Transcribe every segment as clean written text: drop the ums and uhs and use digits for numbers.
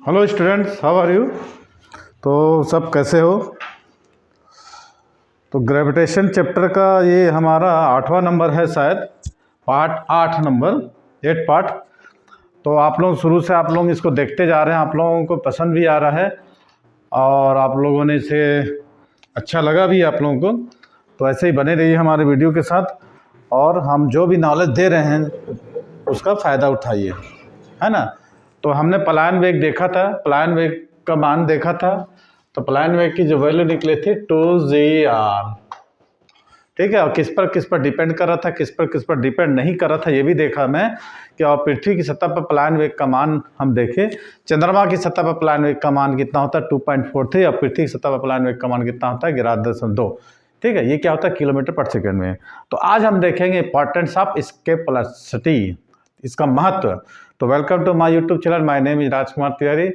Hello students, how are you. तो सब कैसे हो। तो ग्रेविटेशन चैप्टर का ये हमारा 8वां नंबर है, शायद पार्ट 8 नंबर 8 पार्ट। तो आप लोग शुरू से आप लोग इसको देखते जा रहे हैं, आप लोगों को पसंद भी आ रहा है और आप लोगों ने इसे अच्छा लगा भी आप लोगों को। तो ऐसे ही बने रहिए हमारे वीडियो के साथ और हम जो भी नॉलेज दे रहे हैं उसका फ़ायदा उठाइए, है ना। तो हमने पलायन वेग देखा था, पलायन वेग का मान देखा था। तो पलायन वेग की जो वैल्यू निकली थी 2g/r, ठीक है। और किस पर डिपेंड कर रहा था, किस पर डिपेंड नहीं कर रहा था, ये भी देखा मैं कि और पृथ्वी की सतह पर पलायन वेग का मान हम देखें। चंद्रमा की सतह पर पलायन वेग का मान कितना होता है 2.43 और पृथ्वी की सतह पर पलायन वेग का मान कितना होता है 11.2, ठीक है। ये क्या होता है किलोमीटर पर सेकेंड में। तो आज हम देखेंगे इंपॉर्टेंस ऑफ एस्केप वेलोसिटी, इसका महत्व। तो welcome to my YouTube channel, my name is Rajkumar Tiwari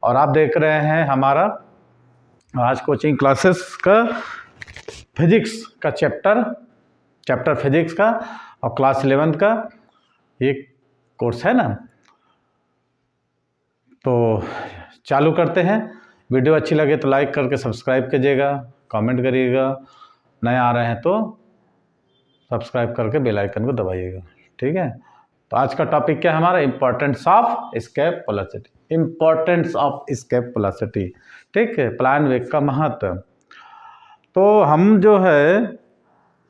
और आप देख रहे हैं हमारा आज कोचिंग क्लासेस का फिजिक्स का चैप्टर फिजिक्स का और क्लास 11 का ये कोर्स है ना। तो चालू करते हैं। वीडियो अच्छी लगे तो लाइक करके सब्सक्राइब कीजिएगा, कमेंट करिएगा, नए आ रहे हैं तो सब्सक्राइब करके बेल आइकन को दबाइएगा, ठीक है। तो आज का टॉपिक क्या है हमारा, importance of escape velocity, importance of escape velocity, ठीक है। पलायन वेग का महत्व। तो हम जो है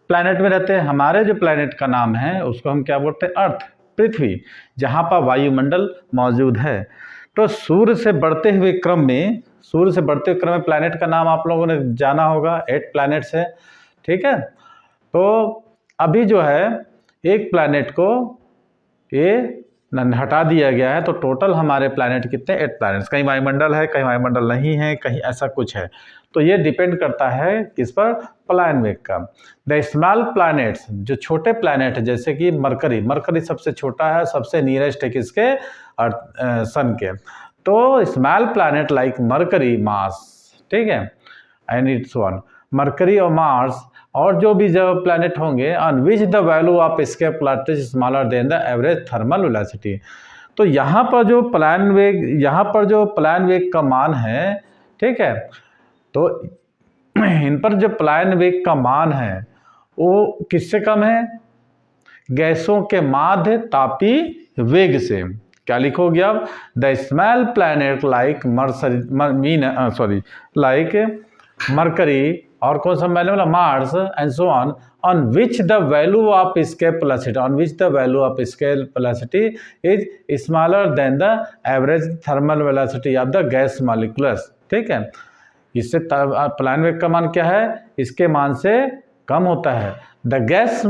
प्लैनेट में रहते हैं, हमारे जो प्लैनेट का नाम है उसको हम क्या बोलते हैं, अर्थ, पृथ्वी, जहाँ पर वायुमंडल मौजूद है। तो सूर्य से बढ़ते हुए क्रम में प्लैनेट का नाम आप लोगों ने जाना होगा, 8 प्लैनेट्स है, ठीक है। तो अभी जो है एक प्लैनेट को ये हटा दिया गया है, तो टोटल हमारे प्लैनेट कितने 8 प्लैनेट्स, कहीं वायुमंडल है, कहीं वायुमंडल नहीं है, कहीं ऐसा कुछ है। तो ये डिपेंड करता है किस पर, पलायन वेग का। द स्मॉल प्लैनेट्स, जो छोटे प्लैनेट है जैसे कि मरकरी सबसे छोटा है, सबसे नियरेस्ट है किसके, सन के। तो small planet like mercury, Mars, ठीक है, एंड इट्स वन, मरकरी और मार्स और जो भी जो प्लैनेट होंगे on which the value of escape velocity is smaller than the average thermal velocity. तो यहाँ पर जो पलायन वेग का मान है, ठीक है, तो इन पर जो पलायन वेग का मान है वो किससे कम है, गैसों के माध्य तापी वेग से। क्या लिखोगे अब, the small planet like mercury और कौन सा मैंने बोला, Mars and so on which the value of escape velocity is smaller than the average thermal velocity of the gas molecules, ठीक है। इससे पलायन वेग का मान क्या है, इसके मान से कम होता है। The gas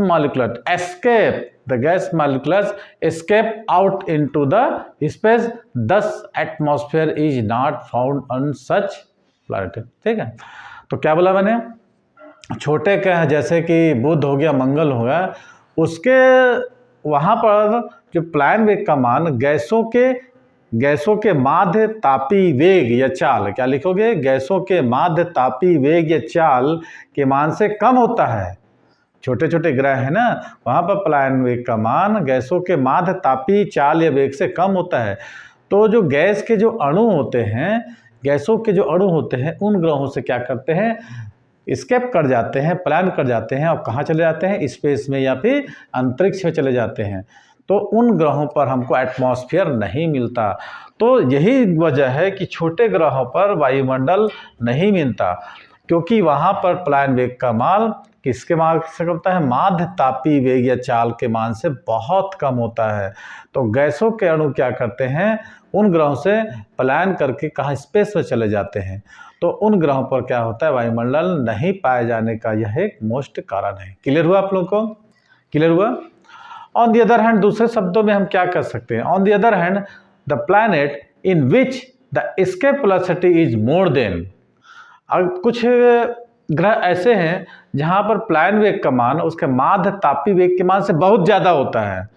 molecules escape out into the space, thus atmosphere is not found on such planet, ठीक है। तो क्या बोला मैंने, छोटे क्या है जैसे कि बुध हो गया, मंगल हो गया, उसके वहाँ पर जो पलायन वेग का मान गैसों के माध्य तापी वेग या चाल, क्या लिखोगे, गैसों के माध्य तापी वेग या चाल के मान से कम होता है। छोटे छोटे ग्रह है ना, वहाँ पर पलायन वेग का मान गैसों के माध्य तापी चाल या वेग से कम होता है। तो जो गैस के जो अणु होते हैं, गैसों के जो अणु होते हैं उन ग्रहों से क्या करते हैं, स्केप कर जाते हैं, पलायन कर जाते हैं और कहाँ चले जाते हैं, स्पेस में या फिर अंतरिक्ष में चले जाते हैं। तो उन ग्रहों पर हमको एटमॉस्फेयर नहीं मिलता। तो यही वजह है कि छोटे ग्रहों पर वायुमंडल नहीं मिलता, क्योंकि वहाँ पर पलायन वेग का मान किसके मान से कम होता है, माध्य तापी वेग या चाल के मान से बहुत कम होता है। तो गैसों के अणु क्या करते हैं, उन ग्रहों से पलायन करके कहाँ, स्पेस में चले जाते हैं। तो उन ग्रहों पर क्या होता है, वायुमंडल नहीं पाए जाने का यह एक मोस्ट कारण है। क्लियर हुआ आप लोगों को, क्लियर हुआ। ऑन दी अदर हैंड, दूसरे शब्दों में हम क्या कर सकते हैं, on the other hand the planet in which the escape velocity is more than, कुछ ग्रह ऐसे हैं जहां पर पलायन वेग का मान उसके माध्य तापी वेग के मान से बहुत ज़्यादा होता है।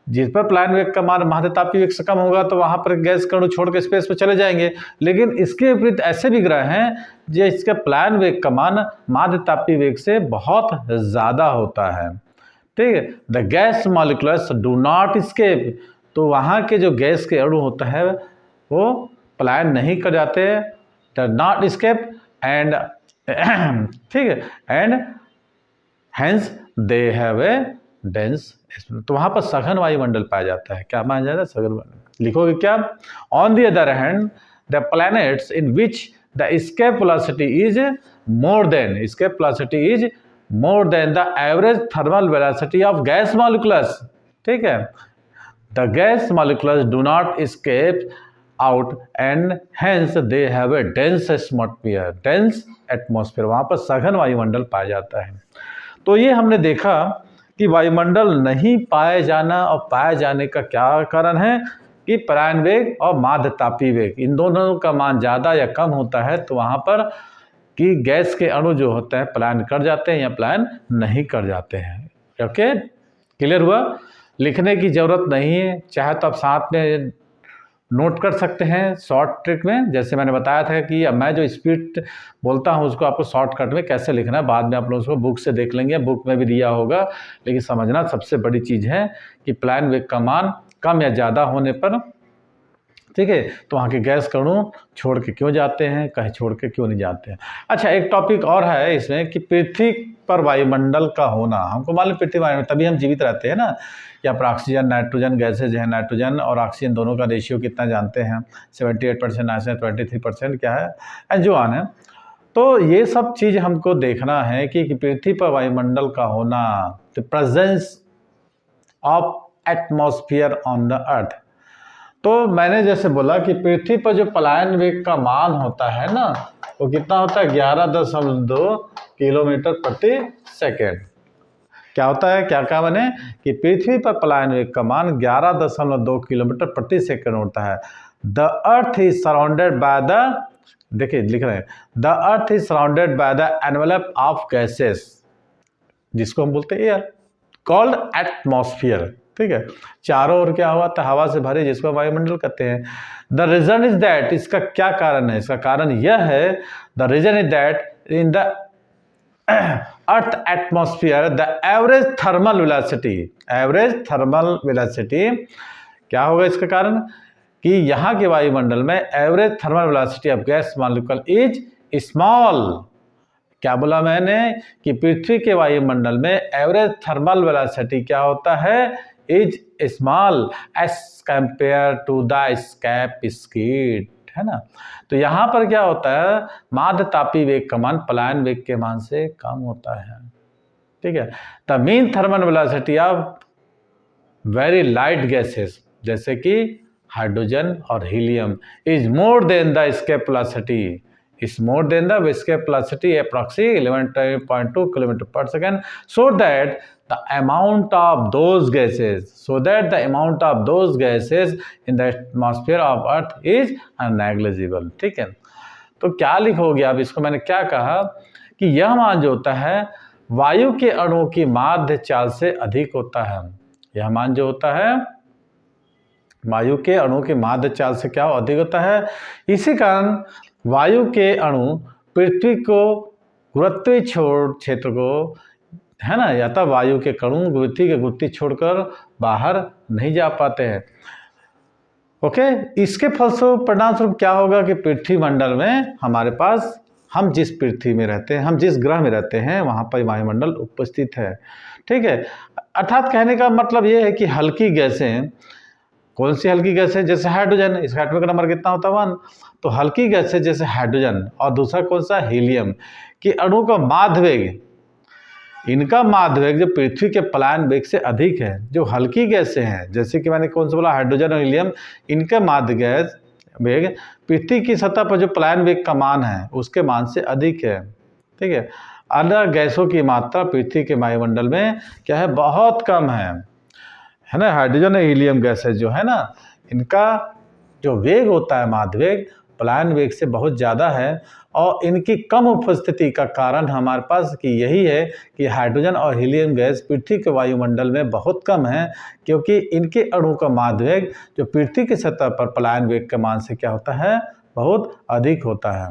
जिस पर पलायन वेग का मान माध्य तापी वेग से कम होगा तो वहां पर गैस कण छोड़ के स्पेस में चले जाएंगे। लेकिन इसके विपरीत ऐसे भी ग्रह हैं जिसके पलायन वेग का मान माध्य तापी वेग से बहुत ज़्यादा होता है, ठीक है। The gas molecules do not escape, तो वहाँ के जो गैस के अणु होता है वो पलायन नहीं कर जाते, डज नॉट एस्केप एंड ठीक है, and hence they have a dense, तो वहाँ पर सघन वायुमंडल पाया जाता है। क्या माना जाता है? सघन वायुमंडल। लिखोगे क्या? On the other hand the planets in which the escape velocity is more than, escape velocity is more than the average thermal velocity of gas molecules, ठीक है, the gas molecules do not escape out and hence they have a dense atmosphere, dense atmosphere, वहाँ पर सघन वायुमंडल पाया जाता है। तो ये हमने देखा कि वायुमंडल नहीं पाए जाना और पाए जाने का क्या कारण है कि पलायन वेग और माध्यतापी वेग, इन दोनों का मान ज़्यादा या कम होता है तो वहाँ पर कि गैस के अणु जो होते हैं पलायन कर जाते हैं या पलायन नहीं कर जाते हैं। ओके, क्लियर हुआ? लिखने की ज़रूरत नहीं है, चाहे तो आप साथ में नोट कर सकते हैं शॉर्ट ट्रिक में, जैसे मैंने बताया था कि अब मैं जो स्पीड बोलता हूँ उसको आपको शॉर्टकट में कैसे लिखना है बाद में आप लोग उसको बुक से देख लेंगे, बुक में भी दिया होगा, लेकिन समझना सबसे बड़ी चीज़ है कि पलायन वेग का मान कम या ज़्यादा होने पर, ठीक है, तो वहाँ के गैस कणु छोड़ के क्यों जाते हैं, कहीं छोड़ के क्यों नहीं जाते हैं। अच्छा, एक टॉपिक और है इसमें कि पृथ्वी पर वायुमंडल का होना, हमको मालूम पृथ्वी वायुमंडल तभी हम जीवित रहते हैं ना, या पर ऑक्सीजन नाइट्रोजन गैसेज हैं, नाइट्रोजन और ऑक्सीजन दोनों का रेशियो कितना जानते हैं, 78% नाइट्रोजन 23% क्या है, एंड जो आन है। तो ये सब चीज़ हमको देखना है कि पृथ्वी पर वायुमंडल का होना, the presence of atmosphere on the earth. तो मैंने जैसे बोला कि पृथ्वी पर जो पलायन वेग का मान होता है ना, वो कितना होता है? 11.2 किलोमीटर प्रति सेकेंड। क्या होता है? क्या बने कि पृथ्वी पर पलायन वेग का मान 11.2 किलोमीटर प्रति सेकेंड होता है। The earth is surrounded by the, देखिए लिख रहे हैं, the earth is surrounded by the envelope of gases, जिसको हम बोलते हैं एयर, कॉल्ड एटमॉस्फेयर, ठीक है। चारों ओर क्या हुआ था? हवा से भरे, जिसको वायुमंडल कहते हैं। द रीजन इज दैट, इसका क्या कारण है? इसका कारण यह है, the reason is that in the earth atmosphere the average thermal velocity, average thermal velocity क्या होगा इसका कारण? कि यहाँ के वायुमंडल में average thermal velocity of gas molecule is small. क्या बोला मैंने? कि पृथ्वी के वायुमंडल में एवरेज थर्मल वेलोसिटी क्या होता है? Is small as compare to the escape speed, है ना। तो यहाँ पर क्या होता है? माध्यतापी वेग का मान पलायन वेग के मान से कम होता है, ठीक है। The mean thermal velocity of very light gases जैसे कि हाइड्रोजन और helium is more than the escape velocity, is more than the escape velocity approximately 11.2 km per second, so that the amount of those gases in the atmosphere of earth is negligible, ठीक है। तो क्या लिखोगे आप इसको? मैंने क्या कहा कि यह मान जो होता है वायु के अणुओं की माध्य चाल से अधिक होता है। यह मान जो होता है वायु के अणुओं की माध्य चाल से क्या अधिक होता है। इसी कारण वायु के अणु पृथ्वी को गुरुत्वीय क्षेत्र को, है ना, या तो वायु के कणु पृथ्वी के गुरुत्वीय छोड़कर बाहर नहीं जा पाते हैं। ओके, इसके फलस्वरूप परिणाम स्वरूप क्या होगा कि पृथ्वी मंडल में हमारे पास, हम जिस पृथ्वी में रहते हैं, हम जिस ग्रह में रहते हैं, वहाँ पर वायुमंडल उपस्थित है, ठीक है। अर्थात कहने का मतलब ये है कि हल्की गैसें, कौन सी हल्की गैस है? जैसे हाइड्रोजन, इसका एटॉमिक नंबर कितना होता है? 1। तो हल्की गैस है जैसे हाइड्रोजन और दूसरा कौन सा? हीलियम, कि अणु का माध्य वेग, इनका माध्य वेग जो पृथ्वी के पलायन वेग से अधिक है। जो हल्की गैसें हैं जैसे कि मैंने कौन सा बोला? हाइड्रोजन और हीलियम, इनका माध्य गैस वेग पृथ्वी की सतह पर जो पलायन वेग का मान है उसके मान से अधिक है, ठीक है। अन्य गैसों की मात्रा पृथ्वी के वायुमंडल में क्या है? बहुत कम है ना। हाइड्रोजन और हीलियम गैसेस जो है ना, इनका जो वेग होता है माध्य वेग पलायन वेग से बहुत ज़्यादा है, और इनकी कम उपस्थिति का कारण हमारे पास कि यही है कि हाइड्रोजन और हीलियम गैस पृथ्वी के वायुमंडल में बहुत कम है, क्योंकि इनके अणु का माध्य वेग जो पृथ्वी की सतह पर पलायन वेग के मान से क्या होता है? बहुत अधिक होता है।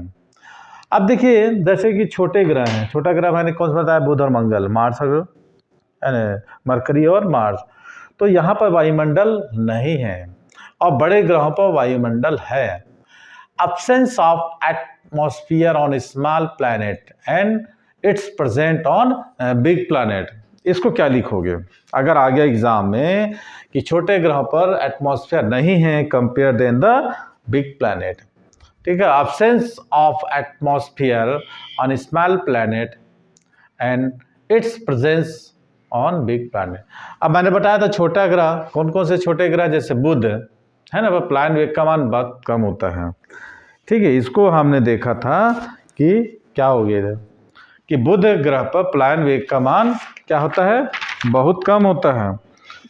अब देखिए, जैसे कि छोटे ग्रह हैं, छोटा ग्रह मैंने कौन सा बताया? बुध और मंगल, मार्स और मरकरी और मार्स। तो यहाँ पर वायुमंडल नहीं है और बड़े ग्रहों पर वायुमंडल है। absence of atmosphere on a small planet and it's present on big planet। इसको क्या लिखोगे अगर आ गया एग्जाम में कि छोटे ग्रह पर एटमॉस्फेयर नहीं है compare then the big planet. ठीक है, absence of atmosphere on a small planet and its presence on big planet। अब मैंने बताया था छोटा ग्रह कौन कौन से छोटे ग्रह, जैसे बुध है ना, वह प्लान वेग का मान बहुत कम होता है। ठीक है, इसको हमने देखा था कि क्या हो गया कि बुध ग्रह पर प्लान वेग का मान क्या होता है, बहुत कम होता है।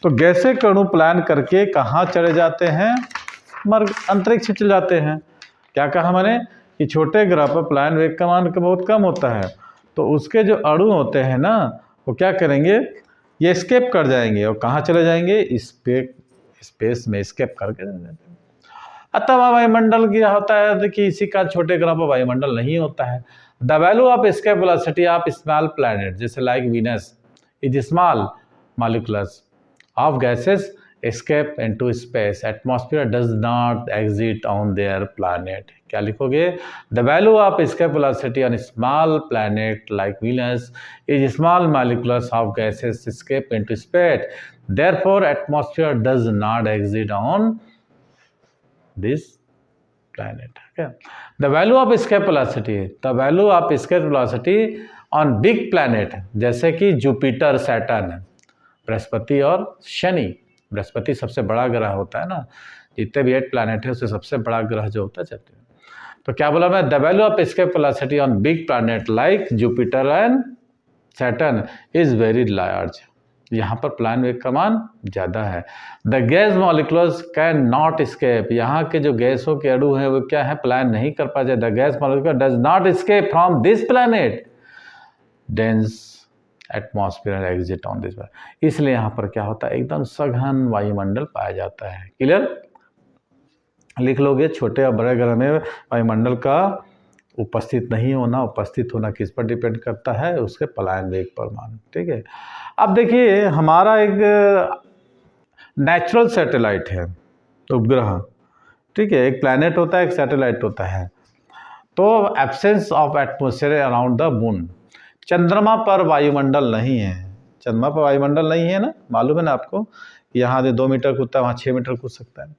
तो गैसे कणु प्लान करके कहाँ चले जाते हैं, अंतरिक्ष चले जाते हैं। क्या कहा मैंने कि छोटे ग्रह पर प्लान वेग का मान बहुत कम होता है, तो उसके जो अणु होते हैं ना वो क्या करेंगे, ये स्केप कर जाएंगे और कहाँ चले जाएंगे, स्पेस में स्केप करके जाते हैं। अतः वायुमंडल क्या होता है कि इसी का छोटे ग्रह पर वायुमंडल नहीं होता है। The value of escape velocity of small planet जैसे like Venus is small molecules of gases escape into space, atmosphere does not exist on their planet। क्या लिखोगे, the value of escape velocity on a small planet like Venus is small molecules of gases escape into space, therefore atmosphere does not exist on this planet। okay? The value of escape velocity, the value of escape velocity on big planet जैसे कि Jupiter, Saturn, Brihaspati और शनि। बृहस्पति सबसे बड़ा ग्रह होता है ना, जितने भी 8 प्लैनेट है उससे सबसे बड़ा ग्रह जो होता है चलते हैं। तो क्या बोला मैं, the value of escape velocity on big planet like Jupiter and Saturn is very large. यहाँ पर प्लान वेग का मान ज़्यादा है। The gas molecules can not escape, यहाँ के जो गैसों के अणु हैं वो क्या है, प्लान नहीं कर पाते। The gas molecule does not escape from this planet dense atmosphere exit on this. इसलिए यहाँ पर क्या होता है, एकदम सघन वायुमंडल पाया जाता है। क्लियर, लिख लोगे, छोटे और बड़े ग्रह में वायुमंडल का उपस्थित नहीं होना, उपस्थित होना किस पर डिपेंड करता है, उसके पलायन वेग पर मान। ठीक है, अब देखिए हमारा एक नेचुरल सैटेलाइट है उपग्रह। ठीक है, एक प्लैनेट होता है, एक सैटेलाइट होता है। तो absence of atmosphere around the moon, चंद्रमा पर वायुमंडल नहीं है। चंद्रमा पर वायुमंडल नहीं है ना, मालूम है ना आपको, यहाँ से 2 मीटर कूदता है, वहाँ 6 मीटर कूद सकता है।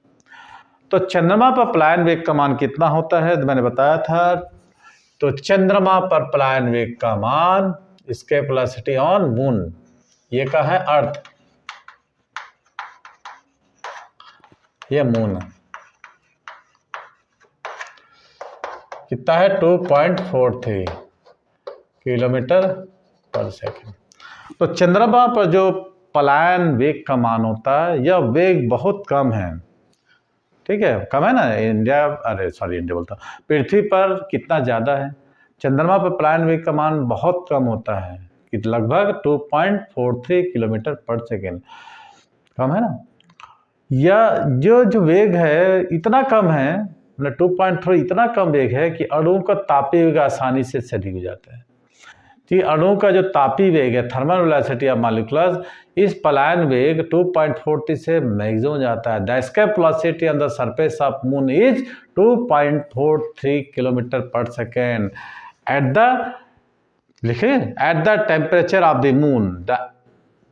तो चंद्रमा पर प्लायन वेग का मान कितना होता है, मैंने बताया था। तो चंद्रमा पर प्लायन वेग का मान एस्केप वेलोसिटी ऑन मून, ये का है अर्थ, ये मून है, कितना है 2.43 किलोमीटर पर सेकेंड। तो चंद्रमा पर जो पलायन वेग का मान होता है, यह वेग बहुत कम है। ठीक है, कम है ना, इंडिया बोलता, पृथ्वी पर कितना ज़्यादा है, चंद्रमा पर पलायन वेग का मान बहुत कम होता है कि लगभग 2.43 किलोमीटर पर सेकेंड, कम है ना। यह जो वेग है इतना कम है, मतलब 2.3 इतना कम वेग है कि अणुओं का तापीय वेग आसानी से सही हो जाता है। कि अणुओं का जो तापीय वेग है, थर्मल वेलोसिटी ऑफ मॉलिक्यूल्स, इस पलायन वेग 2.40 से मैक्सिमम जाता है। The escape velocity on the surface of moon is 2.43 kilometre पर सेकेंड एट द, लिखे, at the temperature of the moon the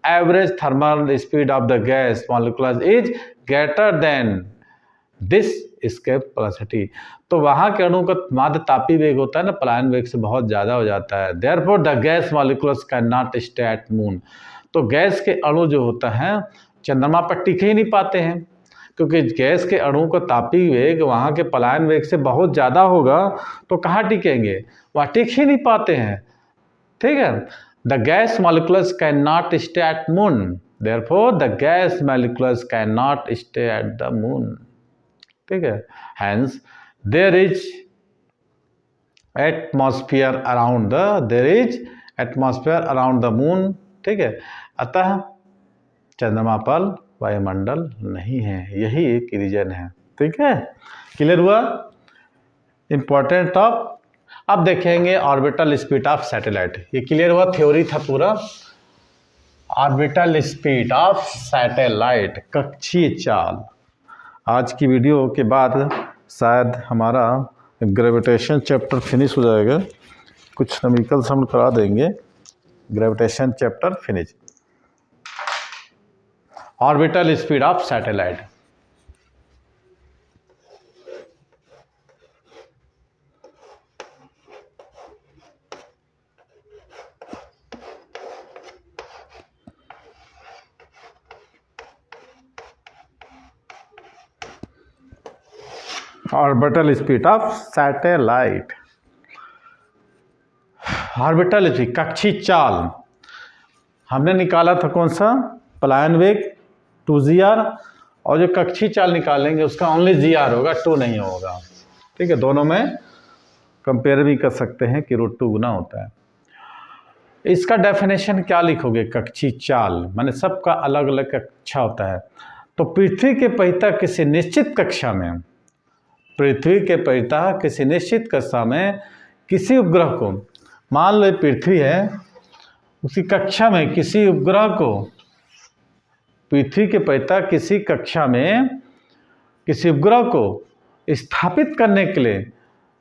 average thermal speed of the gas molecules is greater than this escape velocity. तो वहाँ के अणु का माध्य तापीय वेग होता है ना, पलायन वेग से बहुत ज़्यादा हो जाता है। Therefore the gas molecules can not stay at moon. तो गैस के अणु जो होता है चंद्रमा पर टिक ही नहीं पाते हैं, क्योंकि गैस के अणु का तापीय वेग वहाँ के पलायन वेग से बहुत ज़्यादा होगा, तो कहाँ टिकेंगे, वहाँ टिक ही नहीं पाते हैं। ठीक है, the gas molecules can not stay at moon, therefore the gas molecules can not stay at the moon. ठीक है, hence there is atmosphere around the moon। ठीक है, अतः चंद्रमा पर वायुमंडल नहीं है, यही एक रीजन है। ठीक है, क्लियर हुआ, इंपॉर्टेंट ऑफ। अब देखेंगे ऑर्बिटल स्पीड ऑफ सैटेलाइट, ये क्लियर हुआ, थ्योरी था पूरा। ऑर्बिटल स्पीड ऑफ सैटेलाइट, कक्षीय चाल। आज की वीडियो के बाद शायद हमारा ग्रेविटेशन चैप्टर फिनिश हो जाएगा, कुछ केमिकल्स हम करा देंगे, gravitation chapter finish. Orbital speed of satellite, orbital speed of satellite. Orbital speed, कक्षी चाल हमने निकाला था कौन सा, पलायन वेग 2gr, और जो कक्षी चाल निकालेंगे उसका ओनली gr होगा, 2 नहीं होगा। ठीक है, दोनों में कंपेयर भी कर सकते हैं कि √2 गुना होता है। इसका डेफिनेशन क्या लिखोगे, कक्षी चाल माने सबका अलग अलग कक्षा होता है। तो पृथ्वी के परितः किसी निश्चित कक्षा में, पृथ्वी के परितः किसी निश्चित कक्षा में किसी उपग्रह को, मान लो पृथ्वी है, उसी कक्षा में किसी उपग्रह को, पृथ्वी के परितः किसी कक्षा में किसी उपग्रह को स्थापित करने के लिए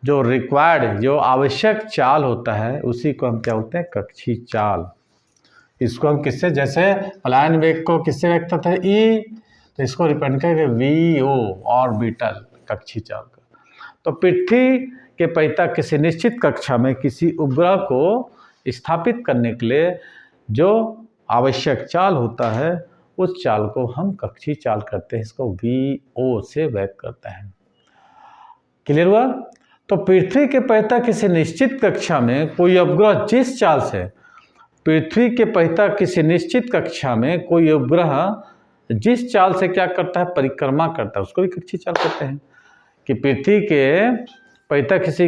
जो रिक्वायर्ड, जो आवश्यक चाल होता है, उसी को हम क्या बोलते हैं, कक्षी चाल। इसको हम किससे, जैसे पलायन वेग को किससे व्यक्त करते हैं, ई, तो इसको रिप्रेजेंट करेंगे VO, ऑर्बिटल, कक्षी चाल का। तो पृथ्वी के परितः किसी निश्चित कक्षा में किसी उपग्रह को स्थापित करने के लिए जो आवश्यक चाल होता है, उस चाल को हम कक्षी चाल करते हैं, इसको VO से व्यक्त करते हैं। क्लियर हुआ? तो पृथ्वी के परितः किसी निश्चित कक्षा में कोई उपग्रह जिस चाल से, पृथ्वी के परितः किसी निश्चित कक्षा में कोई उपग्रह जिस चाल से क्या करता है, परिक्रमा करता है, उसको भी कक्षी चाल कहते हैं। कि पृथ्वी के परितः किसी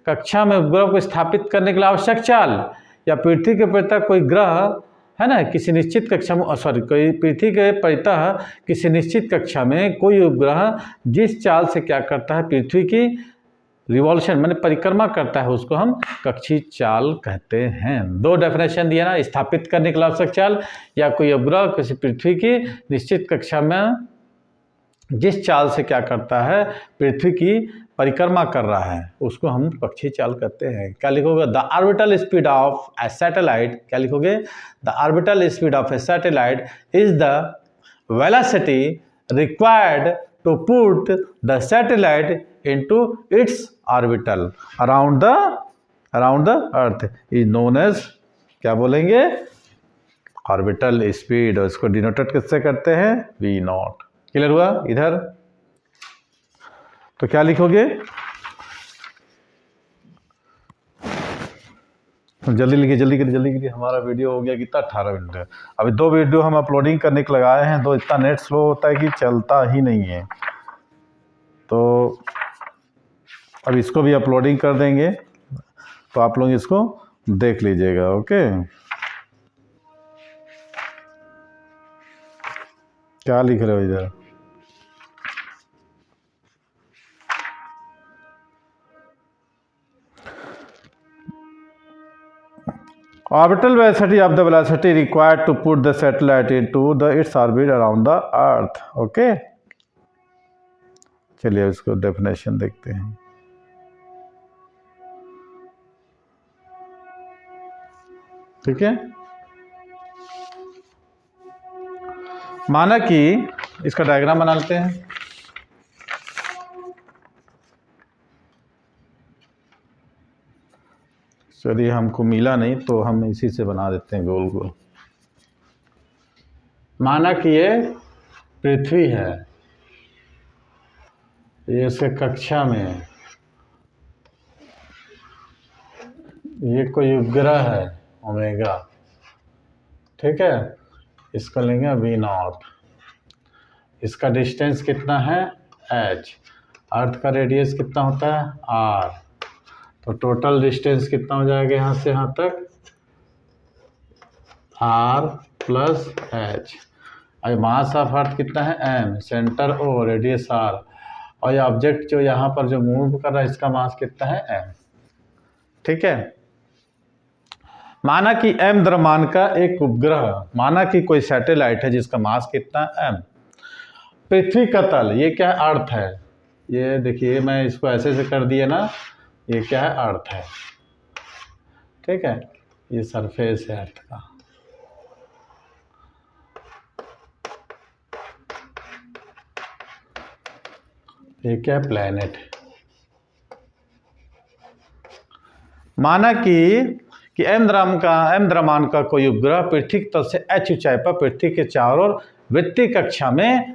कक्षा में उपग्रह को स्थापित करने के लिए आवश्यक चाल, या पृथ्वी के परितः कोई ग्रह है ना किसी निश्चित कक्षा में, कोई पृथ्वी के परितः किसी निश्चित कक्षा में कोई उपग्रह जिस चाल से क्या करता है, पृथ्वी की रिवॉल्यूशन माने परिक्रमा करता है, उसको हम कक्षी चाल कहते हैं। 2 डेफिनेशन दिया ना, स्थापित करने के लिए आवश्यक चाल, या कोई उपग्रह किसी पृथ्वी की निश्चित कक्षा में जिस चाल से क्या करता है, पृथ्वी की परिक्रमा कर रहा है, उसको हम कक्षी चाल कहते हैं। क्या लिखोगे, the orbital speed of a satellite, क्या लिखोगे, the orbital speed of a satellite is the velocity required to put the satellite into its orbital around the earth is known as, क्या बोलेंगे, ऑर्बिटल स्पीड, और इसको denoted किससे करते हैं, V0। Clear हुआ? इधर तो क्या लिखोगे, जल्दी लिखिए, जल्दी करिए, हमारा वीडियो हो गया कितना, 18 मिनट है। अभी 2 वीडियो हम अपलोडिंग करने के लगाए हैं, तो इतना नेट स्लो होता है कि चलता ही नहीं है। तो अब इसको भी अपलोडिंग कर देंगे, तो आप लोग इसको देख लीजिएगा। ओके, क्या लिख रहे हो इधर, orbital velocity of the velocity required to put the satellite into the its orbit around the earth. Okay, चलिए इसको डेफिनेशन देखते हैं। ठीक है, माना कि इसका डायग्राम बना लेते हैं। चलिए, हमको मिला नहीं तो हम इसी से बना देते हैं गोल गोल। माना कि ये पृथ्वी है, ये इसके कक्षा में है, ये कोई उपग्रह है ओमेगा, ठीक है, इसका लेंगे V0। इसका डिस्टेंस कितना है, h, अर्थ का रेडियस कितना होता है, r, तो टोटल डिस्टेंस कितना हो जाएगा यहाँ से यहाँ तक, r प्लस h। अब मास ऑफ अर्थ कितना है, m, centre O, radius r, और ये ऑब्जेक्ट जो यहाँ पर जो मूव कर रहा है, इसका मास कितना है, m। ठीक है, माना कि m द्रव्यमान का एक उपग्रह, माना कि कोई सैटेलाइट है जिसका मास कितना m, पृथ्वी का तल, ये क्या है, अर्थ है, ये देखिए मैं इसको ऐसे से कर दिया ना, ये क्या है, अर्थ है, ठीक है, ये सरफेस है अर्थ का। ये क्या है, प्लैनेट। माना कि एम द्रव्यमान का कोई उपग्रह पृथ्वी तल से h ऊंचाई पर पृथ्वी के चारों ओर वृत्तीय कक्षा में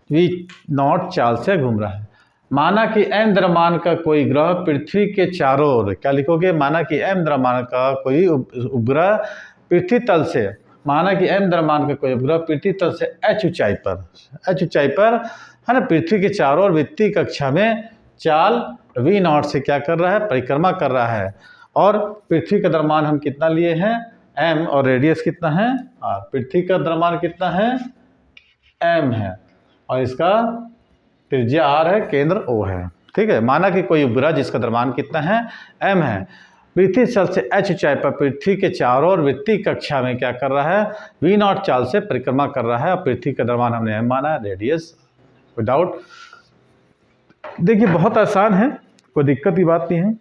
v0 चाल से घूम रहा है। माना कि एम द्रव्यमान का कोई ग्रह पृथ्वी के चारों ओर, क्या लिखोगे, माना कि एम द्रव्यमान का कोई उपग्रह पृथ्वी तल से, माना कि एम द्रव्यमान का कोई उपग्रह पृथ्वी तल से h ऊंचाई पर है ना, पृथ्वी के चारों ओर वृत्तीय कक्षा में चाल v0 से क्या कर रहा है, परिक्रमा कर रहा है। और पृथ्वी का द्रव्यमान हम कितना लिए हैं, m, और रेडियस कितना है r। पृथ्वी का द्रव्यमान कितना है, m है, और इसका त्रिज्या r है, केंद्र O है, ठीक है। माना कि कोई उपग्रह जिसका द्रव्यमान कितना है, m है, पृथ्वी तल से h ऊंचाई पर पृथ्वी के चारों ओर वृत्तीय कक्षा में क्या कर रहा है, v0 चाल से परिक्रमा कर रहा है। और पृथ्वी का द्रव्यमान हमने m माना, रेडियस विदाउट। देखिए बहुत आसान है, कोई दिक्कत की बात नहीं है।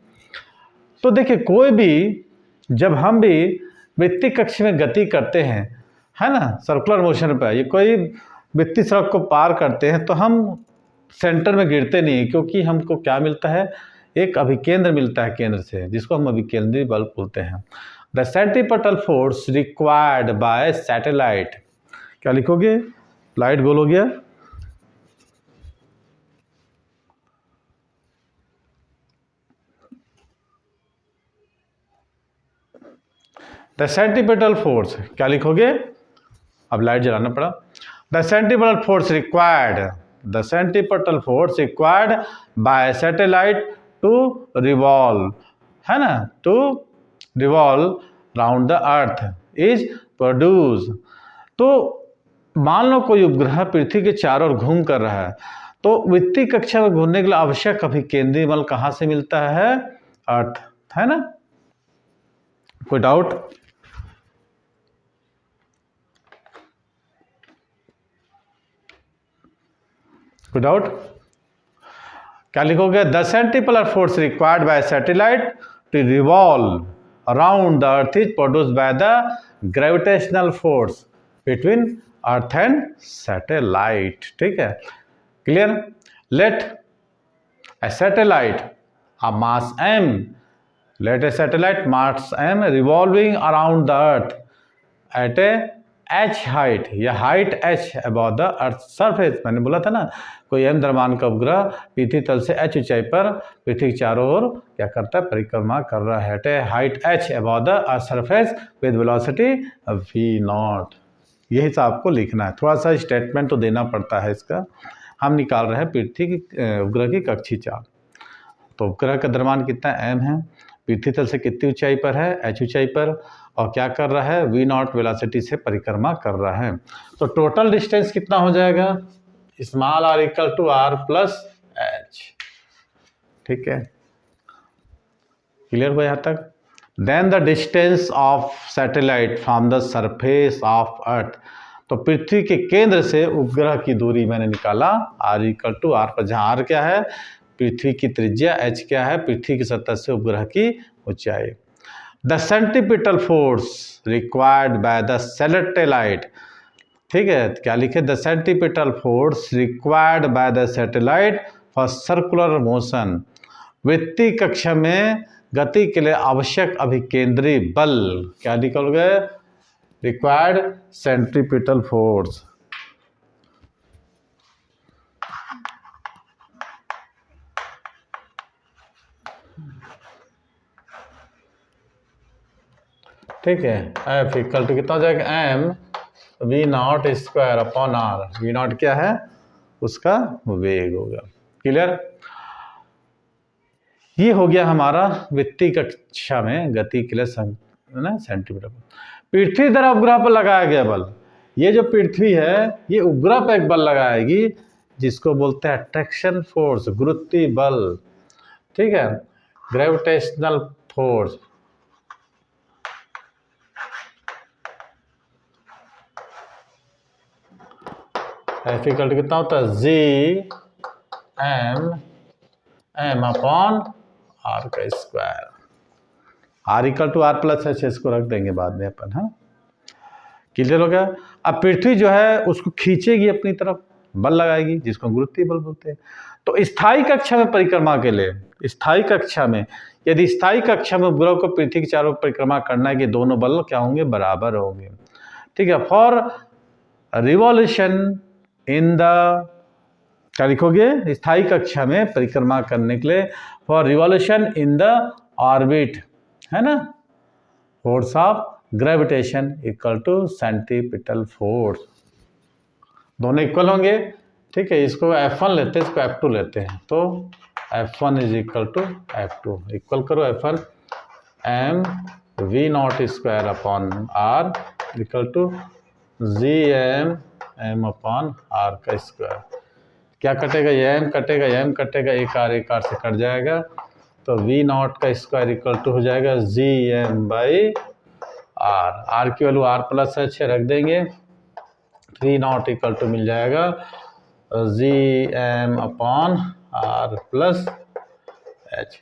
तो देखिए कोई भी, जब हम भी वृत्तीय कक्ष में गति करते हैं, है ना, सर्कुलर मोशन पर, ये कोई वृत्तीय सड़क को पार करते हैं, तो हम सेंटर में गिरते नहीं, क्योंकि हमको क्या मिलता है, एक अभिकेंद्र मिलता है केंद्र से, जिसको हम अभिकेंद्री बल बोलते हैं। The centripetal force required by satellite, क्या लिखोगे, लाइट गोल हो गया, द सेंट्रीपिटल फोर्स, क्या लिखोगे, अब लाइट जलाना पड़ा। The centripetal force required by satellite to revolve, है ना, to revolve round the earth is produce. तो मान लो कोई उपग्रह पृथ्वी के चारों ओर घूम कर रहा है, तो वृत्तीय कक्षा में घूमने के लिए आवश्यक अभिकेंद्री बल कहाँ से मिलता है, अर्थ, है ना, कोई डाउट। विदाउट, क्या लिखोगे, the centripetal force required by satellite to revolve around the earth is produced by the gravitational force between earth and satellite, ठीक है, clear. Let a satellite a mass m, let a satellite mass m revolving around the earth at a h height, या height h above the earth surface। मैंने बोला था ना, कोई m द्रव्यमान का उपग्रह पृथ्वी तल से h ऊंचाई पर पृथ्वी के चारों ओर क्या करता है, परिक्रमा कर रहा है, at a height h above the earth surface with velocity v0। यही तो आपको लिखना है, थोड़ा सा स्टेटमेंट तो देना पड़ता है इसका। हम निकाल रहे हैं पृथ्वी की उपग्रह की कक्षीय चाल। तो उपग्रह का द्रव्यमान कितना m है, पृथ्वी तल से कितनी ऊंचाई पर है, h ऊंचाई पर, और क्या कर रहा है, v0 वेलोसिटी से परिक्रमा कर रहा है। तो टोटल डिस्टेंस कितना हो जाएगा, small r equal to r plus h, ठीक है, क्लियर हुआ यहाँ तक। Then the distance of satellite from the surface of earth, तो पृथ्वी के केंद्र से उपग्रह की दूरी मैंने निकाला, r इक्वल टू r पर, जहाँ r क्या है, पृथ्वी की त्रिज्या, h क्या है, पृथ्वी की सतह से उपग्रह की ऊंचाई। The centripetal force required by the satellite, ठीक है, क्या लिखे, the centripetal force required by the satellite for circular motion, वृत्तीय कक्षा में गति के लिए आवश्यक अभिकेंद्री बल, क्या निकल गए, रिक्वायर्ड सेंट्रीपिटल फोर्स। ठीक है, F इक्वल टू कितना हो जाएगा, m v0 square upon r। v0 क्या है, उसका वेग होगा, क्लियर। ये हो गया हमारा वृत्तीय कक्षा में गति के लिए सेंटीमीटर। पृथ्वी द्वारा उपग्रह पर लगाया गया बल, ये जो पृथ्वी है ये उपग्रह पर एक बल लगाएगी जिसको बोलते हैं अट्रैक्शन फोर्स, गुरुत्वीय बल, ठीक है, gravitational force. F equal to कितना होता है, G एम अपॉन आर का square, R equal to R plus H, इसको रख देंगे बाद में अपन। हाँ, क्लियर हो गया। अब पृथ्वी जो है उसको खींचेगी अपनी तरफ, बल लगाएगी, जिसको गुरुत्वीय बल बोलते हैं। तो स्थायी कक्षा में परिक्रमा के लिए, स्थायी कक्षा में, यदि स्थायी कक्षा में उपग्रह को पृथ्वी के चारों परिक्रमा करना है कि दोनों बल क्या होंगे, बराबर होंगे। ठीक है। फॉर रिवॉल्यूशन इन द, क्या लिखोगे, स्थायी कक्षा में परिक्रमा करने के लिए, for revolution in the orbit, है ना, force of gravitation equal to centripetal force, दोनों इक्वल होंगे। ठीक है। इसको F1 लेते हैं, इसको F2 लेते हैं, तो F1 is equal to F2, equal करो F1 M V naught square upon R equal to G M upon R का स्क्वायर। क्या कटेगा, ये एम कटेगा, एम कटेगा, एक आर से कट जाएगा, तो वी नॉट का स्क्वायर इक्वल टू हो जाएगा जी एम बाई आर की वैल्यू आर प्लस एच रख देंगे, वी नॉट इक्वल टू मिल जाएगा G M upon R plus H.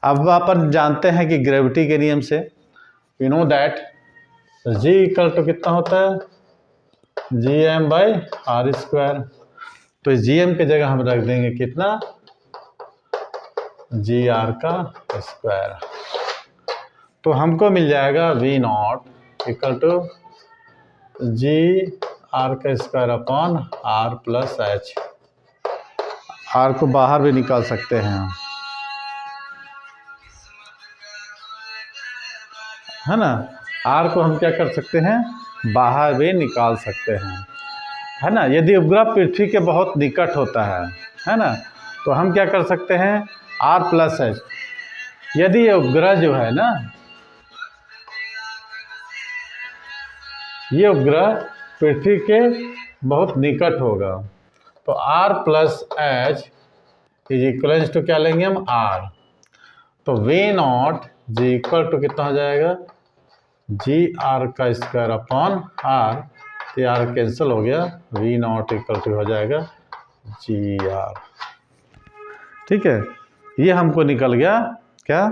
अब अपन जानते हैं कि ग्रेविटी के नियम से we know that G equal to कितना होता है, G M by R square. तो इस जी एम की जगह हम रख देंगे कितना, जी आर का स्क्वायर, तो हमको मिल जाएगा v naught equal to g R का square upon R plus h. R को बाहर भी निकाल सकते हैं, है ना, आर को हम क्या कर सकते हैं, बाहर भी निकाल सकते हैं, है ना। यदि उपग्रह पृथ्वी के बहुत निकट होता है ना, तो हम क्या कर सकते हैं, आर प्लस एच। यदि ये उपग्रह जो है ना, ये उपग्रह पृथ्वी के बहुत निकट होगा, तो R plus H is equal to क्या लेंगे हम, आर, तो V naught G equal to कितना हो जाएगा, जी आर का स्क्वायर अपॉन आर, तो आर कैंसिल हो गया, वी नॉट इक्वल टू हो जाएगा जी आर। ठीक है। ये हमको निकल गया क्या,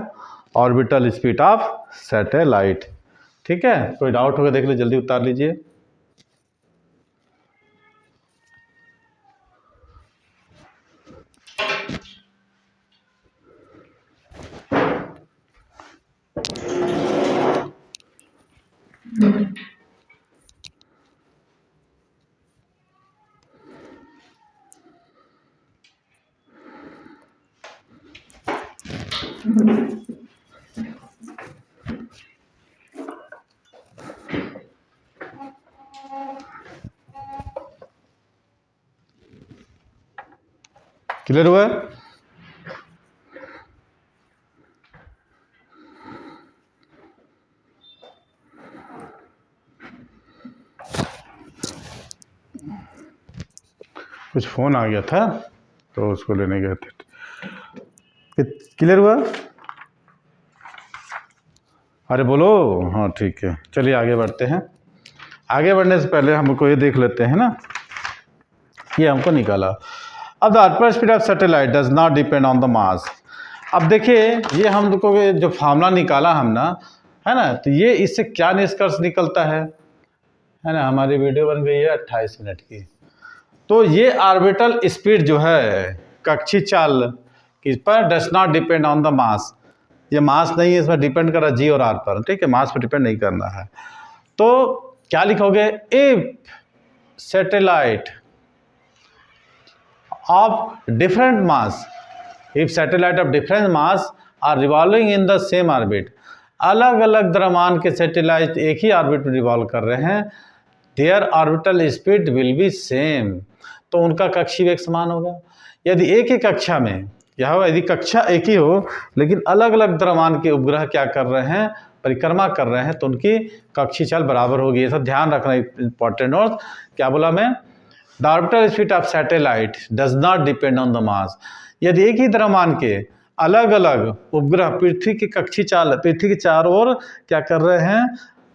ऑर्बिटल स्पीड ऑफ सैटेलाइट। ठीक है। कोई डाउट होगा देख लीजिए, जल्दी उतार लीजिए। क्लियर हुआ? कुछ फ़ोन आ गया था तो उसको लेने गए थे। क्लियर हुआ? अरे बोलो। हाँ ठीक है, चलिए आगे बढ़ते हैं। आगे बढ़ने से पहले हमको ये देख लेते हैं ना, ये हमको निकाला। अब the upward speed of satellite does not depend on the mass. अब देखिए, ये हम लोग को जो फार्मूला निकाला हम ना, है ना, तो ये इससे क्या निष्कर्ष निकलता है ना। हमारी वीडियो बन गई है 28 मिनट की। तो ये ऑर्बिटल स्पीड जो है कक्षी चाल किस पर, does not depend on the mass. ये मास नहीं है, इसमें डिपेंड कर रहा है जी और आर पर। ठीक है, मास पर डिपेंड नहीं करना है। तो क्या लिखोगे, if satellite of different mass, if satellite of different mass are revolving in the same orbit, अलग अलग द्रव्यमान के सैटेलाइट एक ही ऑर्बिट में रिवॉल्व कर रहे हैं, their orbital speed will be same, तो उनका कक्षीय वेग समान होगा। यदि एक ही कक्षा में, यदि कक्षा एक ही हो लेकिन अलग अलग द्रव्यमान के उपग्रह क्या कर रहे हैं, परिक्रमा कर रहे हैं, तो उनकी कक्षीय चाल बराबर होगी। ये सब ध्यान रखना इंपॉर्टेंट। और क्या बोला मैं, the orbital speed of satellite does not depend on the mass. यदि एक ही द्रव्यमान के अलग अलग उपग्रह पृथ्वी की कक्षीय चाल, पृथ्वी के चारों ओर क्या कर रहे हैं,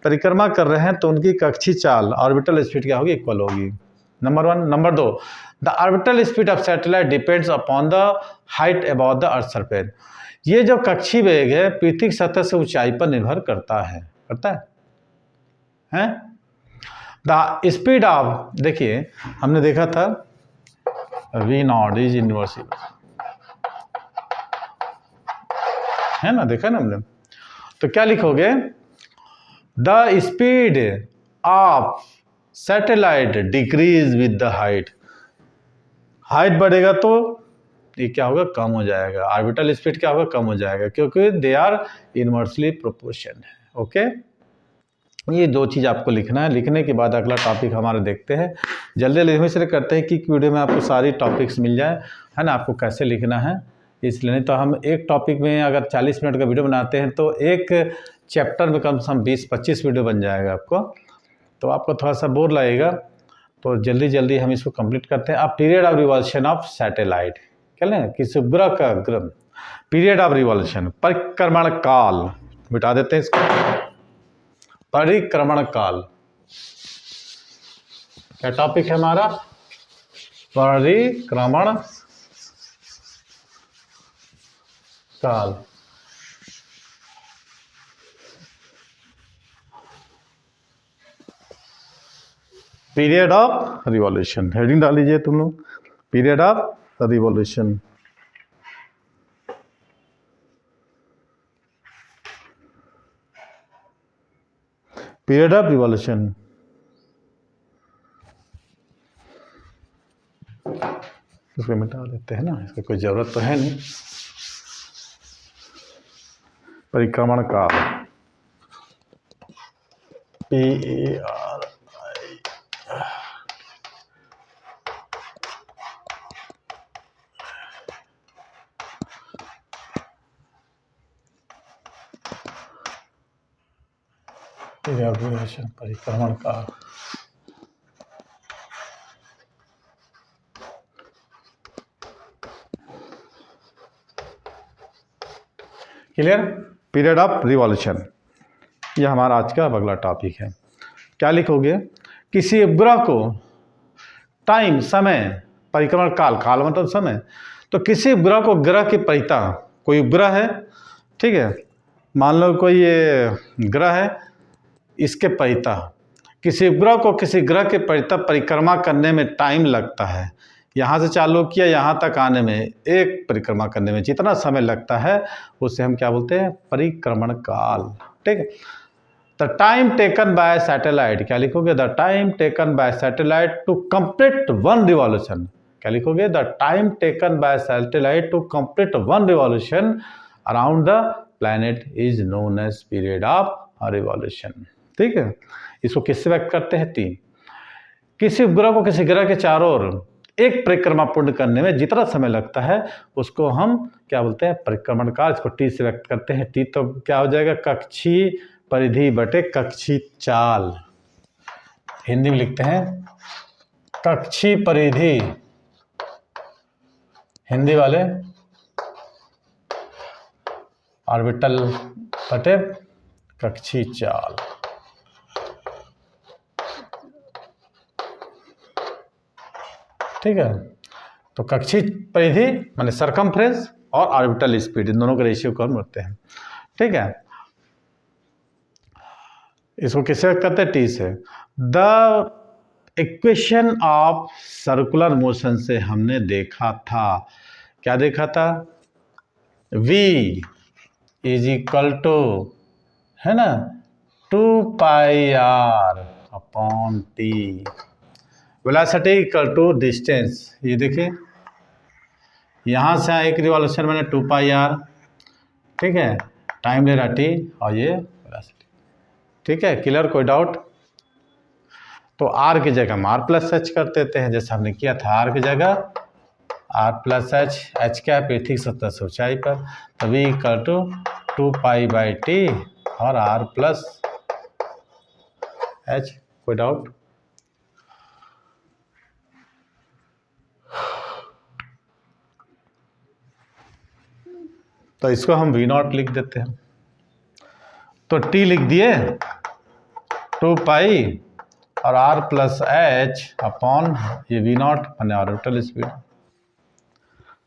परिक्रमा कर रहे हैं, तो उनकी कक्षीय चाल ऑर्बिटल स्पीड क्या होगी, इक्वल होगी। Number 1। Number 2, the orbital speed of satellite depends upon the height about the earth surface. ये जो कक्षीय वेग है पृथ्वी की सतह से ऊंचाई पर निर्भर करता है, हैं? द स्पीड ऑफ, देखिए हमने देखा था वी नॉट इज इनवर्सिबल, है ना, देखा ना हमने। तो क्या लिखोगे, the speed of satellite decrease with the height. Height बढ़ेगा तो ये क्या होगा, कम हो जाएगा। ऑर्बिटल स्पीड क्या होगा, कम हो जाएगा, क्योंकि दे आर इनवर्सली प्रोपोर्शन है। ओके, ये दो चीज़ आपको लिखना है। लिखने के बाद अगला टॉपिक हमारा देखते हैं। जल्दी जल्दी इसलिए करते हैं कि वीडियो में आपको सारी टॉपिक्स मिल जाए, है ना, आपको कैसे लिखना है इसलिए। नहीं तो हम एक टॉपिक में अगर 40 मिनट का वीडियो बनाते हैं तो एक चैप्टर में कम से कम 20-25 वीडियो बन जाएगा आपको, तो आपको थोड़ा सा बोर लगेगा। तो जल्दी जल्दी हम इसको कंप्लीट करते हैं। अब period of revolution of satellite, क्या लें, किसी उपग्रह का पीरियड ऑफ रिवॉल्यूशन, परिक्रमण काल, मिटा देते हैं इसको। परिक्रमण काल क्या टॉपिक है हमारा, परिक्रमण काल। पीरियड ऑफ रिवॉल्यूशन, हेडिंग डाल लीजिए तुम लोग, period of revolution. Period of revolution, इसको मिटा देते हैं ना, इसकी कोई ज़रूरत तो है नहीं। परिक्रमण काल, PARI, परिक्रमण काल। क्लियर, पीरियड ऑफ रिवॉल्यूशन, यह हमारा आज का अगला टॉपिक है। क्या लिखोगे, किसी उपग्रह को टाइम, समय, परिक्रमण काल, काल मतलब समय, तो किसी उपग्रह को ग्रह की परिता, कोई उपग्रह है, ठीक है, मान लो कोई ये ग्रह है, इसके परिता, किसी उपग्रह को किसी ग्रह के परिता परिक्रमा करने में टाइम लगता है। यहाँ से चालू किया यहाँ तक आने में, एक परिक्रमा करने में जितना समय लगता है उसे हम क्या बोलते हैं, परिक्रमण काल। ठीक है, the time taken by satellite, क्या लिखोगे, the time taken by satellite to complete one revolution. क्या लिखोगे, the time taken by satellite to complete one revolution around the planet is known as period of revolution. ठीक है, इसको किससे व्यक्त करते हैं, टी। किसी उपग्रह को किसी ग्रह के चारों ओर एक परिक्रमा पूर्ण करने में जितना समय लगता है उसको हम क्या बोलते हैं, परिक्रमण काल। इसको टी से व्यक्त करते हैं। टी तो क्या हो जाएगा, कक्षीय परिधि बटे कक्षीय चाल, हिंदी में लिखते हैं कक्षीय परिधि, हिंदी वाले ऑर्बिटल बटे कक्षीय चाल। ठीक है, तो कक्षीय परिधि माने सरकमफ्रेंस और ऑर्बिटल स्पीड, इन दोनों का रेशियो को हम रखते हैं। ठीक है, इसको किससे व्यक्त करते हैं, टी से। The equation of circular motion से हमने देखा था, क्या देखा था, v इज इक्वल टू, है ना, 2πr upon T, velocity equal to distance. ये देखिए यहाँ से एक रिवॉल्यूशन मैंने 2πr, ठीक है, टाइम ले रहा टी और ये वेलोसिटी। ठीक है, क्लियर, कोई डाउट। तो r की जगह हम r प्लस एच कर देते हैं, जैसे हमने किया था, r की जगह r प्लस एच, एच क्या है, पृथ्वी सतह से ऊंचाई पर, तो v इक्वल टू 2π/t और r प्लस एच। कोई डाउट। तो इसको हम v0 लिख देते हैं, तो t लिख दिए 2π और r प्लस एच अपॉन ये v नॉट यानी ऑर्बिटल स्पीड।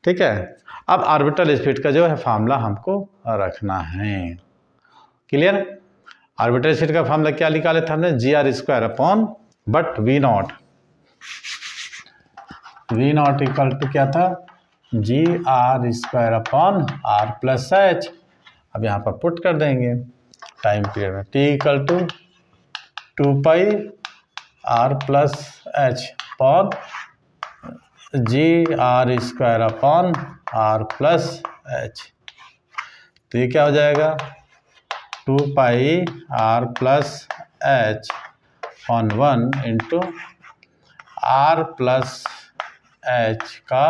ठीक है, अब ऑर्बिटल स्पीड का जो है फार्मूला हमको रखना है। क्लियर? ऑर्बिटल स्पीड का फार्मूला क्या निकाले थे हमने, g R square upon but v naught equal to क्या था, g R square upon R plus H. अब यहाँ पर पुट कर देंगे टाइम पीरियड में, T equal to 2 pi R plus h upon g R square upon R plus h. तो ये क्या हो जाएगा, 2 pi R plus h upon 1 into are plus H का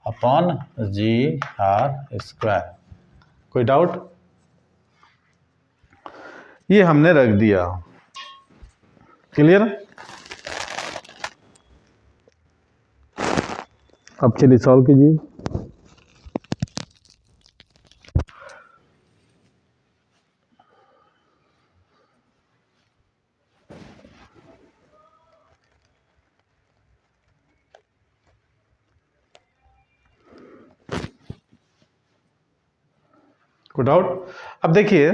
अपॉन जी आर स्क्वायर। कोई डाउट? ये हमने रख दिया। क्लियर? अब चलिए सॉल्व कीजिए। कोई डाउट? अब देखिए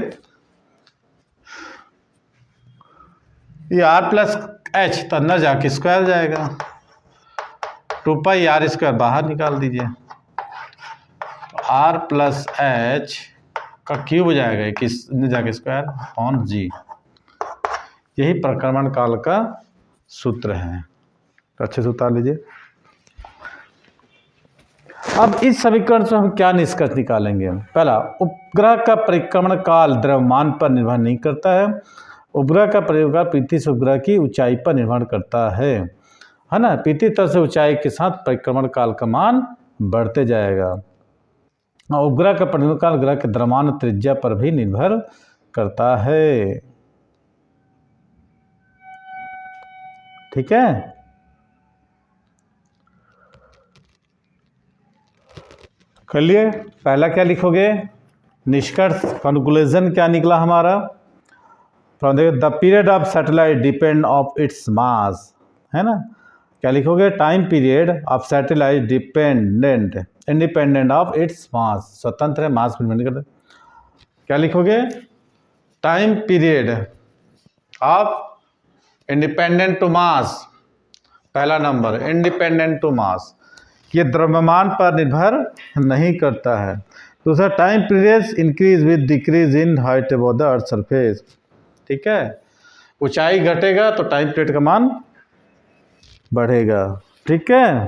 ये आर प्लस एच तो अंदर जाके स्क्वायर जाएगा, 2 पाई आर स्क्वायर बाहर निकाल दीजिए, तो आर प्लस एच का क्यूब जाएगा किस जाके स्क्वायर अपॉन जी। यही परिक्रमण काल का सूत्र है, तो अच्छे से उतार लीजिए। अब इस समीकरण से हम क्या निष्कर्ष निकालेंगे। पहला, उपग्रह का परिक्रमण काल द्रव्यमान पर निर्भर नहीं करता है। उपग्रह का परिक्रमण पृथ्वी से उपग्रह की ऊंचाई पर निर्भर करता है ना। पृथ्वी तल से ऊंचाई के साथ परिक्रमण काल का मान बढ़ते जाएगा। उपग्रह का परिक्रमण काल ग्रह के द्रव्यमान त्रिज्या पर भी निर्भर करता है। ठीक है, कर लिए। पहला क्या लिखोगे, निष्कर्ष कंक्लूजन क्या निकला हमारा, the period of satellite depend of its mass, है ना। क्या लिखोगे, time period of satellite independent of its mass, स्वतंत्र है, मास पर निर्भर करता है। क्या लिखोगे, time period of independent to mass, पहला नंबर इंडिपेंडेंट टू मास, ये द्रव्यमान पर निर्भर नहीं करता है। दूसरा, time period increase with decrease in height above the earth surface. ठीक है, ऊंचाई घटेगा तो टाइम पीरियड का मान बढ़ेगा। ठीक है,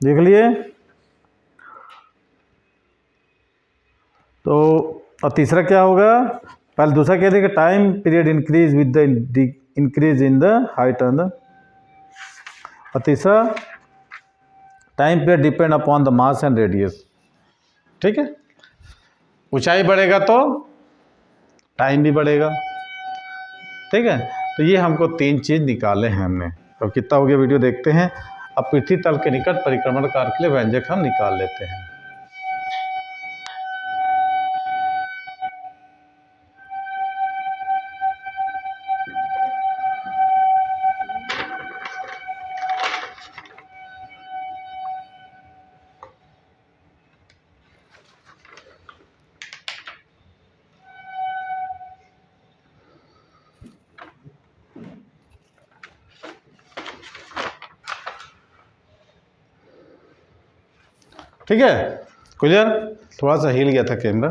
देख लिए। तो और तीसरा क्या होगा, पहले दूसरा क्या देगा, time period increase with the increase in the height on the, और तीसरा time period depend upon the mass and radius. ठीक है, ऊंचाई बढ़ेगा तो टाइम भी बढ़ेगा। ठीक है, तो ये हमको 3 चीज़ निकाले हैं हमने। तो कितना हो गया, वीडियो देखते हैं। अब पृथ्वी तल के निकट परिक्रमण काल के लिए व्यंजक हम निकाल लेते हैं। ठीक है, क्लियर? थोड़ा सा हिल गया था कैमरा।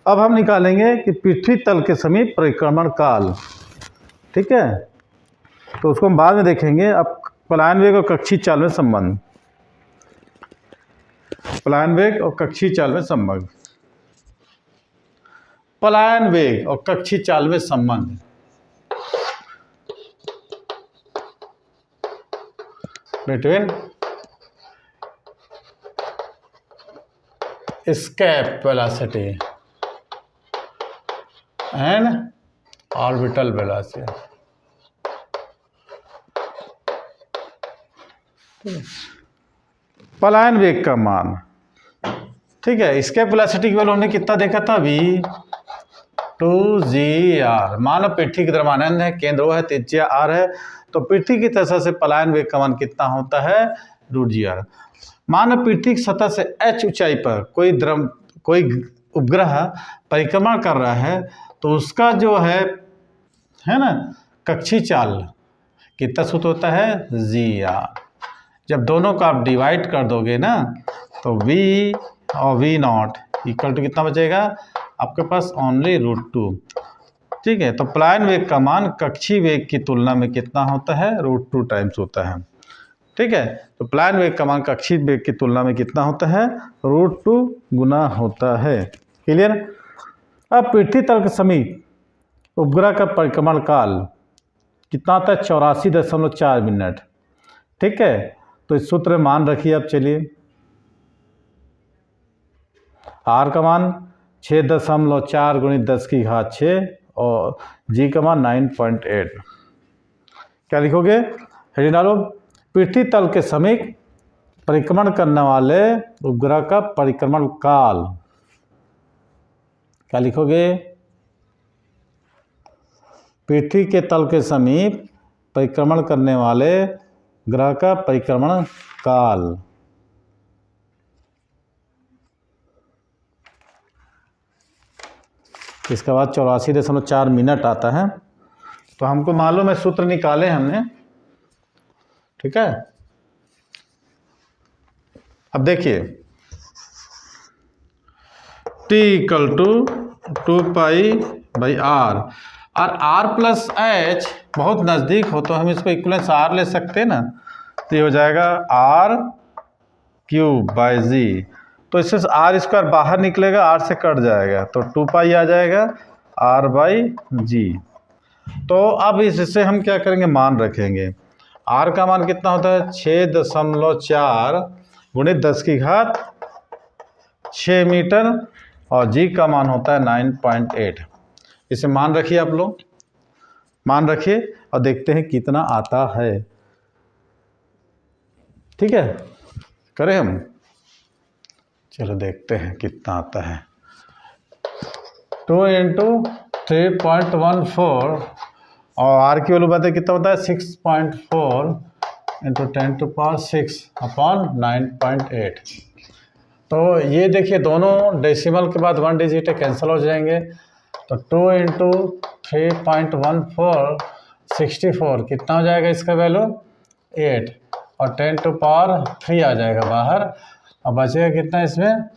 अब हम निकालेंगे कि पृथ्वी तल के समीप परिक्रमण काल। ठीक है, तो उसको हम बाद में देखेंगे। अब पलायन वेग और कक्षीय चाल में संबंध, पलायन वेग और कक्षीय चाल में संबंध, पलायन वेग और कक्षीय चाल में संबंध। Between escape velocity and orbital velocity। पलायन वेग का मान, ठीक है, escape velocity की वैल्यू हमने कितना देखा था अभी, 2g(r). मानो पृथ्वी की द्रव्यमान है, केंद्र वो है, त्रिज्या r है, तो पृथ्वी की सतह से पलायन वेग का मान कितना होता है, √g(r). मानो पृथ्वी की सतह से h ऊंचाई पर कोई उपग्रह परिक्रमण कर रहा है, तो उसका जो है ना कक्षीय चाल कितना सूत्र होता है, g(r). जब दोनों को आप डिवाइड कर दोगे ना, तो v और v0 इक्वल टू कितना बचेगा आपके पास, ओनली √2। ठीक है, तो पलायन वेग का मान कक्षीय वेग की तुलना में कितना होता है, √2 टाइम्स होता है। ठीक है, तो पलायन वेग का मान कक्षीय वेग की तुलना में कितना होता है, √2 गुना होता है। क्लियर। अब पृथ्वी तल के समीप उपग्रह का परिक्रमण काल कितना आता है, 84.4 मिनट। ठीक है, तो इस सूत्र में मान रखिए आप। चलिए, आर का मान 6.4 × 10⁻6 और जी का मान 9.8। क्या लिखोगे, हेडिंग डालो, पृथ्वी तल के समीप परिक्रमण करने वाले उपग्रह का परिक्रमण काल। क्या लिखोगे, पृथ्वी के तल के समीप परिक्रमण करने वाले ग्रह का परिक्रमण काल। इसके बाद 84.4 मिनट आता है। तो हमको मालूम है, सूत्र निकाले हमने। ठीक है, अब देखिए, t = 2π/r और r + h बहुत नज़दीक हो तो हम इसको इक्वलेंस r ले सकते हैं ना, तो ये हो जाएगा r³/g। तो इससे r² बाहर निकलेगा, r से कट जाएगा, तो 2π आ जाएगा r/g। तो अब इससे हम क्या करेंगे, मान रखेंगे। r का मान कितना होता है, 6.4 × 10⁻6 मीटर और g का मान होता है 9.8। इसे मान रखिए, आप लोग मान रखिए और देखते हैं कितना आता है। ठीक है, करें हम, चलो देखते हैं कितना आता है। 2 × 3.14 और आर की वैल्यू बताए कितना होता है, 6.4 × 10⁻6/9.8। तो ये देखिए, दोनों डेसिमल के बाद 1 डिजिट कैंसिल हो जाएंगे, तो 2 × 3.14 64 कितना हो जाएगा, इसका वैल्यू 8 और 10⁻³ आ जाएगा बाहर, और बचेगा कितना इसमें,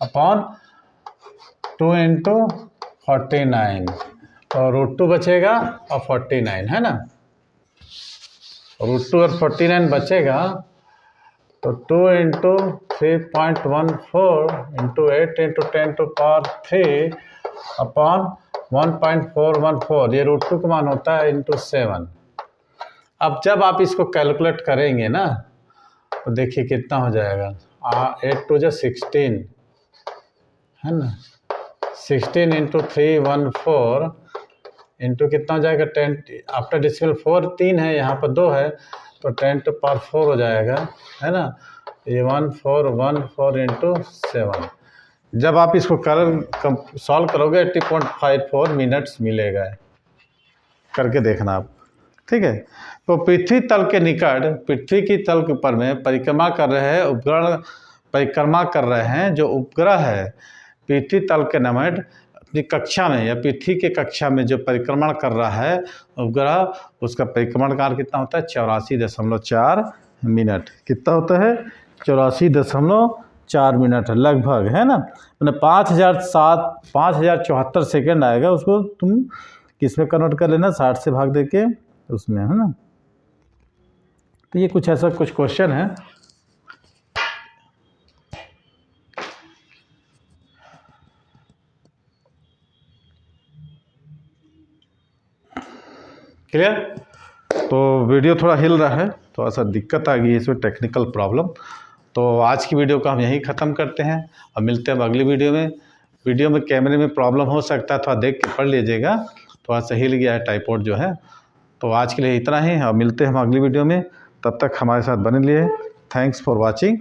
अपॉन 2 × 49, तो √2 बचेगा और 49 है ना, √2 और 49 बचेगा, तो 2 × 3.14 × 8 × 10⁻³ अपॉन 1.414, ये √2 का मान होता है ×7। अब जब आप इसको कैलकुलेट करेंगे ना, तो देखिए कितना हो जाएगा, 8 × 2 = 16 है ना, 16 × 314 इंटू कितना हो जाएगा, 10 आफ्टर डेसिमल 4 3 है, यहाँ पर 2 है, तो 10⁻4 हो जाएगा, है ना, ये 1414 × 7। जब आप इसको सॉल्व करोगे 80.54 मिनट्स मिलेगा, करके देखना आप। ठीक है, तो पृथ्वी तल के निकट, पृथ्वी की तल के ऊपर में परिक्रमा कर रहे हैं उपग्रह, परिक्रमा कर रहे हैं जो उपग्रह है पृथ्वी तल के निकट अपनी कक्षा में या पृथ्वी के कक्षा में जो परिक्रमण कर रहा है उपग्रह, उसका परिक्रमण काल कितना होता है, 84.4 मिनट। कितना होता है, 84.4 मिनट लगभग, है ना, मैंने 5074 सेकेंड आएगा, उसको तुम किस में कन्वर्ट कर लेना, 60 से भाग देके उसमें, है ना। तो ये कुछ ऐसा कुछ क्वेश्चन है। क्लियर। तो वीडियो थोड़ा हिल रहा है, थोड़ा सा दिक्कत आ गई है इसमें, टेक्निकल प्रॉब्लम। तो आज की वीडियो को हम यहीं ख़त्म करते हैं और मिलते हैं अगली वीडियो में। वीडियो में कैमरे में प्रॉब्लम हो सकता है, थोड़ा देख के पढ़ लीजिएगा, थोड़ा सा हिल गया है ट्राइपॉड जो है। तो आज के लिए इतना ही और मिलते हैं हम अगली वीडियो में, तब तक हमारे साथ बने रहिए। Thanks for watching.